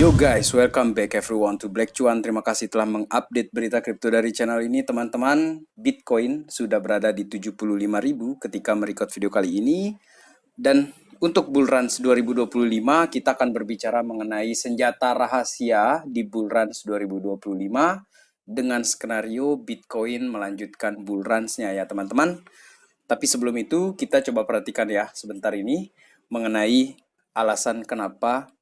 Yo guys, welcome back everyone to Black Cuan. Terima kasih telah mengupdate berita kripto dari channel ini teman-teman. Bitcoin sudah berada di 75.000 ketika merecord video kali ini. Dan untuk Bull Run 2025 kita akan berbicara mengenai senjata rahasia di Bull Run 2025 dengan skenario Bitcoin melanjutkan Bull Runs-nya ya teman-teman. Tapi sebelum itu kita coba perhatikan ya sebentar ini mengenai alasan kenapa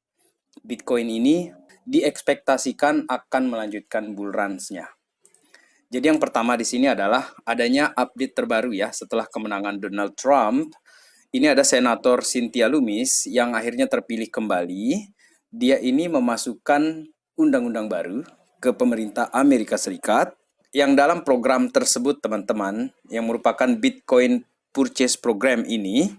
Bitcoin ini diekspektasikan akan melanjutkan bull runs-nya. Jadi yang pertama di sini adalah adanya update terbaru ya setelah kemenangan Donald Trump. Ini ada Senator Cynthia Lummis yang akhirnya terpilih kembali. Dia ini memasukkan undang-undang baru ke pemerintah Amerika Serikat yang dalam program tersebut teman-teman yang merupakan Bitcoin Purchase Program ini,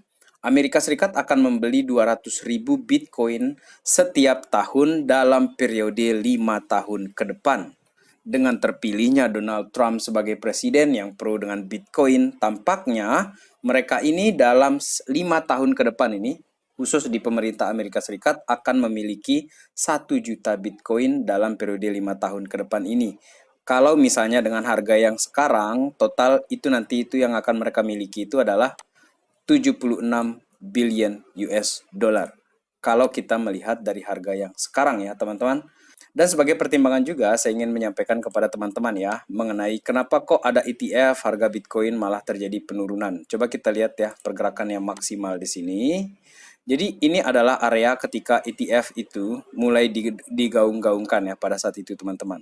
Amerika Serikat akan membeli 200.000 Bitcoin setiap tahun dalam periode 5 tahun ke depan. Dengan terpilihnya Donald Trump sebagai presiden yang pro dengan Bitcoin, tampaknya mereka ini dalam 5 tahun ke depan ini, khusus di pemerintah Amerika Serikat, akan memiliki 1 juta Bitcoin dalam periode 5 tahun ke depan ini. Kalau misalnya dengan harga yang sekarang, total itu nanti itu yang akan mereka miliki itu adalah 76 billion US dollar. Kalau kita melihat dari harga yang sekarang ya teman-teman. Dan sebagai pertimbangan juga saya ingin menyampaikan kepada teman-teman ya mengenai kenapa kok ada ETF harga Bitcoin malah terjadi penurunan. Coba kita lihat ya pergerakan yang maksimal di sini. Jadi ini adalah area ketika ETF itu mulai digaung-gaungkan ya pada saat itu teman-teman.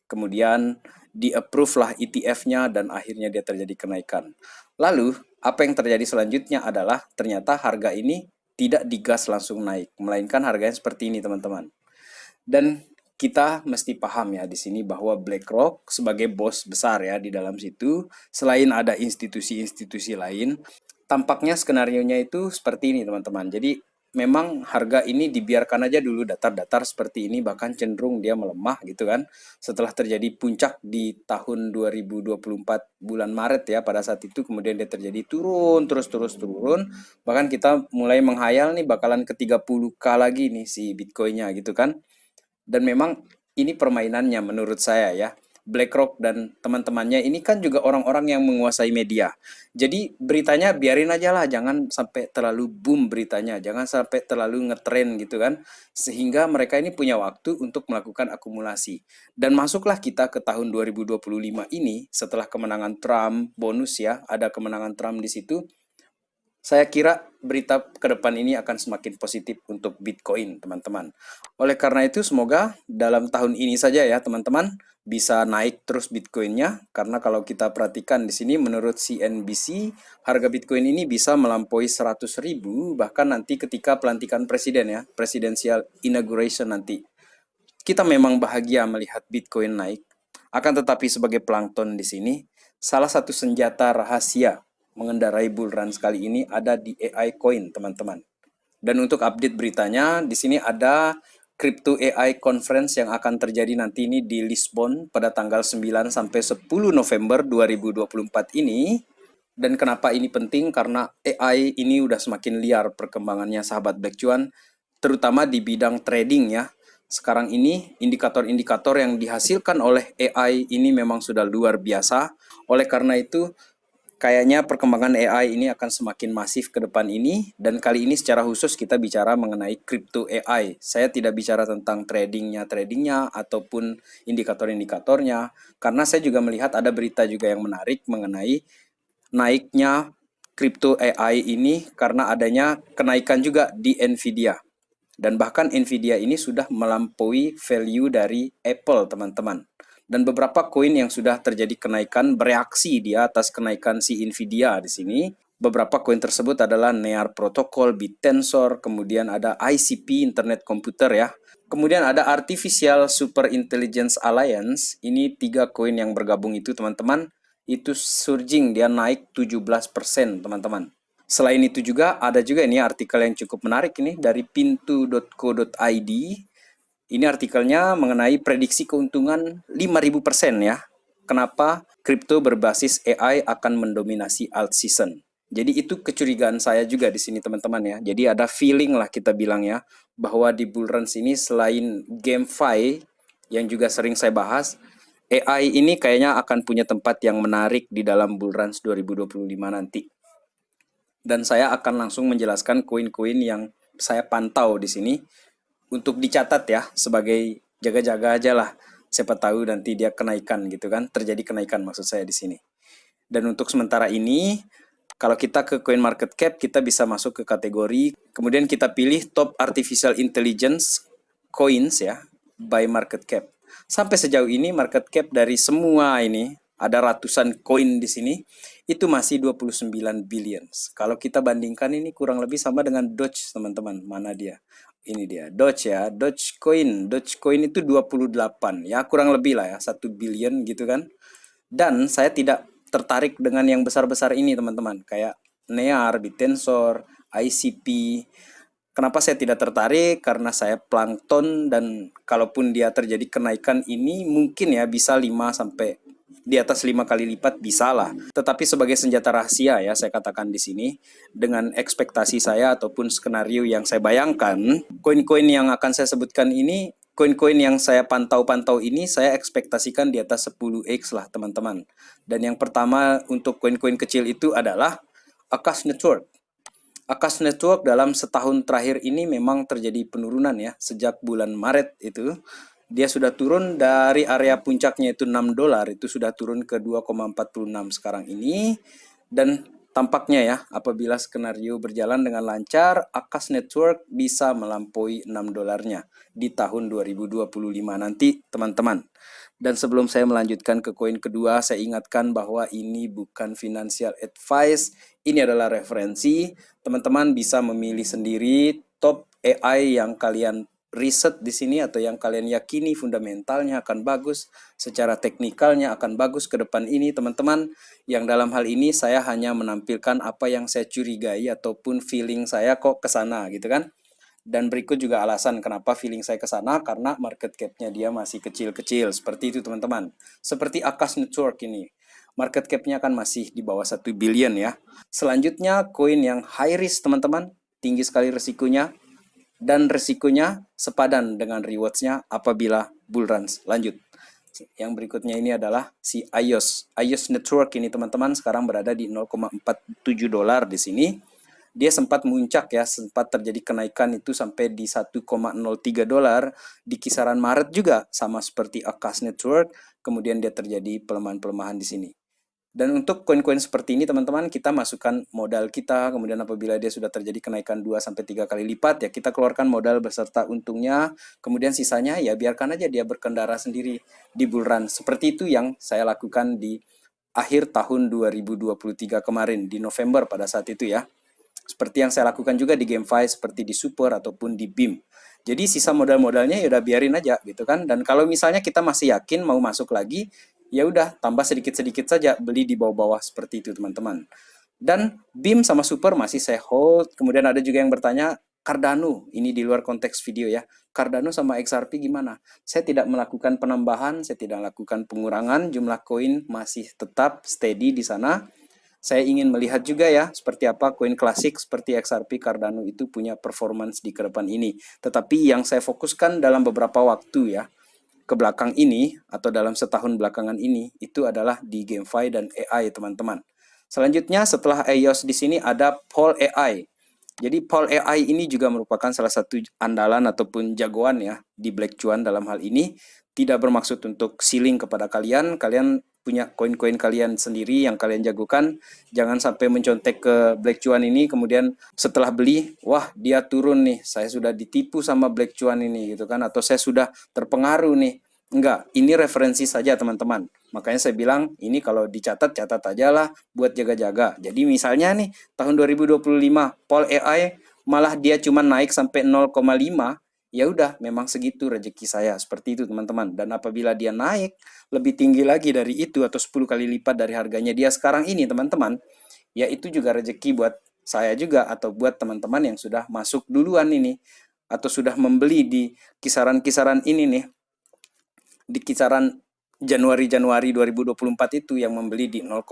Kemudian di-approve lah ETF-nya dan akhirnya dia terjadi kenaikan. Lalu, apa yang terjadi selanjutnya adalah ternyata harga ini tidak digas langsung naik, melainkan harganya seperti ini, teman-teman. Dan kita mesti paham ya di sini bahwa BlackRock sebagai bos besar ya di dalam situ, selain ada institusi-institusi lain, tampaknya skenarionya itu seperti ini, teman-teman. Jadi memang harga ini dibiarkan aja dulu datar-datar seperti ini, bahkan cenderung dia melemah gitu kan. Setelah terjadi puncak di tahun 2024 bulan Maret ya, pada saat itu kemudian dia terjadi turun, terus turun. Bahkan kita mulai menghayal nih bakalan ke 30K lagi nih si Bitcoin-nya gitu kan. Dan memang ini permainannya menurut saya ya. BlackRock dan teman-temannya ini kan juga orang-orang yang menguasai media. Jadi beritanya biarin aja lah, jangan sampai terlalu boom beritanya, jangan sampai terlalu ngetren gitu kan. Sehingga mereka ini punya waktu untuk melakukan akumulasi. Dan masuklah kita ke tahun 2025 ini setelah kemenangan Trump, bonus ya, ada kemenangan Trump di situ. Saya kira berita ke depan ini akan semakin positif untuk Bitcoin, teman-teman. Oleh karena itu, semoga dalam tahun ini saja ya, teman-teman, bisa naik terus Bitcoin-nya. Karena kalau kita perhatikan di sini, menurut CNBC, harga Bitcoin ini bisa melampaui 100.000, bahkan nanti ketika pelantikan presiden ya, presidential inauguration nanti. Kita memang bahagia melihat Bitcoin naik. Akan tetapi sebagai plankton di sini, salah satu senjata rahasia mengendarai bull run kali ini ada di AI Coin, teman-teman. Dan untuk update beritanya, di sini ada Crypto AI Conference yang akan terjadi nanti ini di Lisbon pada tanggal 9 sampai 10 November 2024 ini. Dan kenapa ini penting? Karena AI ini udah semakin liar perkembangannya sahabat Black Cuan, terutama di bidang trading ya. Sekarang ini indikator-indikator yang dihasilkan oleh AI ini memang sudah luar biasa. Oleh karena itu, kayaknya perkembangan AI ini akan semakin masif ke depan ini, dan kali ini secara khusus kita bicara mengenai crypto AI. Saya tidak bicara tentang tradingnya ataupun indikator-indikatornya, karena saya juga melihat ada berita juga yang menarik mengenai naiknya crypto AI ini karena adanya kenaikan juga di Nvidia. Dan bahkan Nvidia ini sudah melampaui value dari Apple, teman-teman. Dan beberapa koin yang sudah terjadi kenaikan bereaksi di atas kenaikan si Nvidia di sini. Beberapa koin tersebut adalah Near Protocol, BitTensor, kemudian ada ICP, Internet Computer ya. Kemudian ada Artificial Super Intelligence Alliance. Ini 3 koin yang bergabung itu teman-teman. Itu surging, dia naik 17% teman-teman. Selain itu juga ada juga ini artikel yang cukup menarik ini dari pintu.co.id. Ini artikelnya mengenai prediksi keuntungan 5.000% ya. Kenapa kripto berbasis AI akan mendominasi alt season. Jadi itu kecurigaan saya juga di sini teman-teman ya. Jadi ada feeling lah kita bilang ya, bahwa di Bullruns ini selain GameFi yang juga sering saya bahas, AI ini kayaknya akan punya tempat yang menarik di dalam Bullruns 2025 nanti. Dan saya akan langsung menjelaskan koin-koin yang saya pantau di sini untuk dicatat ya, sebagai jaga-jaga aja lah. Siapa tahu nanti dia kenaikan gitu kan, terjadi kenaikan maksud saya di sini. Dan untuk sementara ini, kalau kita ke Coin Market Cap, kita bisa masuk ke kategori, kemudian kita pilih Top Artificial Intelligence Coins ya, by Market Cap. Sampai sejauh ini market cap dari semua ini, ada ratusan koin di sini, itu masih 29 billions. Kalau kita bandingkan ini kurang lebih sama dengan Doge, teman-teman. Mana dia? Ini dia, Doge ya, Dogecoin. Dogecoin itu 28, ya kurang lebih lah ya, 1 billion gitu kan. Dan saya tidak tertarik dengan yang besar-besar ini teman-teman, kayak Near, Bitensor, ICP. Kenapa saya tidak tertarik? Karena saya plankton dan kalaupun dia terjadi kenaikan ini mungkin ya bisa 5 sampai di atas 5 kali lipat bisa lah. Tetapi sebagai senjata rahasia ya saya katakan di sini, dengan ekspektasi saya ataupun skenario yang saya bayangkan, koin-koin yang akan saya sebutkan ini, koin-koin yang saya pantau-pantau ini saya ekspektasikan di atas 10x lah teman-teman. Dan yang pertama untuk koin-koin kecil itu adalah Akash Network. Akash Network dalam setahun terakhir ini memang terjadi penurunan ya. Sejak bulan Maret itu dia sudah turun dari area puncaknya itu $6, itu sudah turun ke 2,46 sekarang ini. Dan tampaknya ya, apabila skenario berjalan dengan lancar, Akash Network bisa melampaui $6 di tahun 2025 nanti teman-teman. Dan sebelum saya melanjutkan ke koin kedua, saya ingatkan bahwa ini bukan financial advice, ini adalah referensi. Teman-teman bisa memilih sendiri top AI yang kalian riset di sini atau yang kalian yakini fundamentalnya akan bagus, secara teknikalnya akan bagus ke depan ini teman-teman. Yang dalam hal ini saya hanya menampilkan apa yang saya curigai ataupun feeling saya kok ke sana gitu kan. Dan berikut juga alasan kenapa feeling saya ke sana, karena market cap-nya dia masih kecil-kecil. Seperti itu teman-teman. Seperti Akash Network ini. Market cap-nya kan masih di bawah 1 billion ya. Selanjutnya koin yang high risk teman-teman. Tinggi sekali resikonya. Dan resikonya sepadan dengan rewards-nya apabila bull runs. Lanjut. Yang berikutnya ini adalah si iOS. iOS Network ini teman-teman sekarang berada di $0,47 di sini. Dia sempat muncak ya, sempat terjadi kenaikan itu sampai di $1,03 di kisaran Maret juga, sama seperti Akash Network, kemudian dia terjadi pelemahan-pelemahan di sini. Dan untuk koin-koin seperti ini teman-teman, kita masukkan modal kita, kemudian apabila dia sudah terjadi kenaikan 2 sampai 3 kali lipat ya kita keluarkan modal beserta untungnya, kemudian sisanya ya biarkan aja dia berkendara sendiri di bull run. Seperti itu yang saya lakukan di akhir tahun 2023 kemarin di November pada saat itu ya. Seperti yang saya lakukan juga di GameFi, seperti di Super ataupun di BIM. Jadi sisa modal-modalnya ya udah biarin aja gitu kan. Dan kalau misalnya kita masih yakin mau masuk lagi, ya udah tambah sedikit-sedikit saja beli di bawah-bawah seperti itu teman-teman. Dan BIM sama Super masih saya hold. Kemudian ada juga yang bertanya, Cardano, ini di luar konteks video ya. Cardano sama XRP gimana? Saya tidak melakukan penambahan, saya tidak melakukan pengurangan, jumlah koin masih tetap steady di sana. Saya ingin melihat juga ya seperti apa koin klasik seperti XRP, Cardano itu punya performance di ke depan ini. Tetapi yang saya fokuskan dalam beberapa waktu ya ke belakang ini atau dalam setahun belakangan ini itu adalah di GameFi dan AI teman-teman. Selanjutnya setelah EOS di sini ada Pol AI. Jadi Pol AI ini juga merupakan salah satu andalan ataupun jagoan ya di Black Cuan dalam hal ini. Tidak bermaksud untuk ceiling kepada kalian. Kalian punya koin-koin kalian sendiri yang kalian jagokan. Jangan sampai mencontek ke Black Cuan ini kemudian setelah beli, wah dia turun nih. Saya sudah ditipu sama Black Cuan ini gitu kan, atau saya sudah terpengaruh nih. Enggak, ini referensi saja teman-teman. Makanya saya bilang ini kalau dicatat, catat aja lah buat jaga-jaga. Jadi misalnya nih tahun 2025 Pol AI malah dia cuma naik sampai 0,5, ya udah memang segitu rezeki saya. Seperti itu teman-teman. Dan apabila dia naik lebih tinggi lagi dari itu atau 10 kali lipat dari harganya dia sekarang ini teman-teman, ya itu juga rezeki buat saya juga atau buat teman-teman yang sudah masuk duluan ini atau sudah membeli di kisaran-kisaran ini nih, di kisaran Januari 2024 itu yang membeli di 0,1,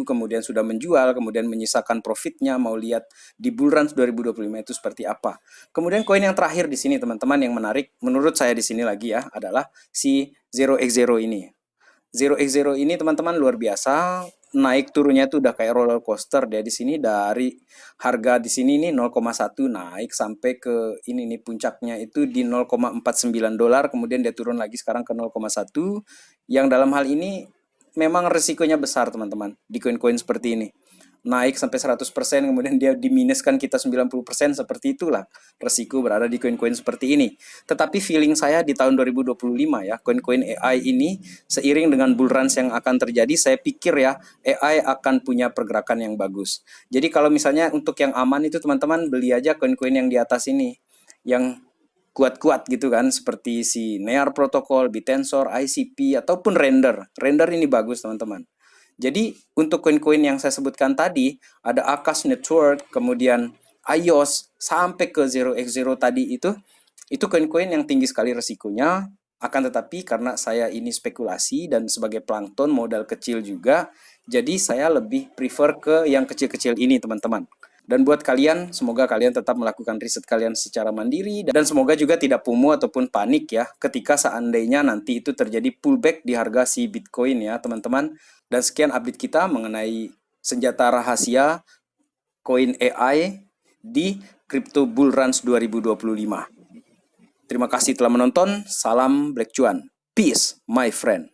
kemudian sudah menjual, kemudian menyisakan profitnya, mau lihat di bull run 2025 itu seperti apa. Kemudian koin yang terakhir di sini teman-teman yang menarik menurut saya di sini lagi ya adalah si 0x0 ini. 0x0 ini teman-teman luar biasa, naik turunnya itu udah kayak roller coaster deh di sini, dari harga di sini nih 0,1 naik sampai ke ini nih puncaknya itu di 0,49 dolar, kemudian dia turun lagi sekarang ke 0,1, yang dalam hal ini memang resikonya besar teman-teman di koin-koin seperti ini. Naik sampai 100%, kemudian dia diminuskan kita 90%, seperti itulah resiko berada di koin-koin seperti ini. Tetapi feeling saya di tahun 2025 ya, koin-koin AI ini seiring dengan bull runs yang akan terjadi, saya pikir ya AI akan punya pergerakan yang bagus. Jadi kalau misalnya untuk yang aman itu teman-teman beli aja koin-koin yang di atas ini, yang kuat-kuat gitu kan, seperti si Near Protocol, Bitensor, ICP, ataupun Render. Render ini bagus teman-teman. Jadi untuk koin-koin yang saya sebutkan tadi, ada Akash Network, kemudian iOS, sampai ke 0x0 tadi itu koin-koin yang tinggi sekali resikonya. Akan tetapi karena saya ini spekulasi dan sebagai plankton modal kecil juga, jadi saya lebih prefer ke yang kecil-kecil ini teman-teman. Dan buat kalian, semoga kalian tetap melakukan riset kalian secara mandiri, dan semoga juga tidak FOMO ataupun panik ya ketika seandainya nanti itu terjadi pullback di harga si Bitcoin ya teman-teman. Dan sekian update kita mengenai senjata rahasia koin AI di Crypto Bull Runs 2025. Terima kasih telah menonton. Salam Black Cuan. Peace, my friend.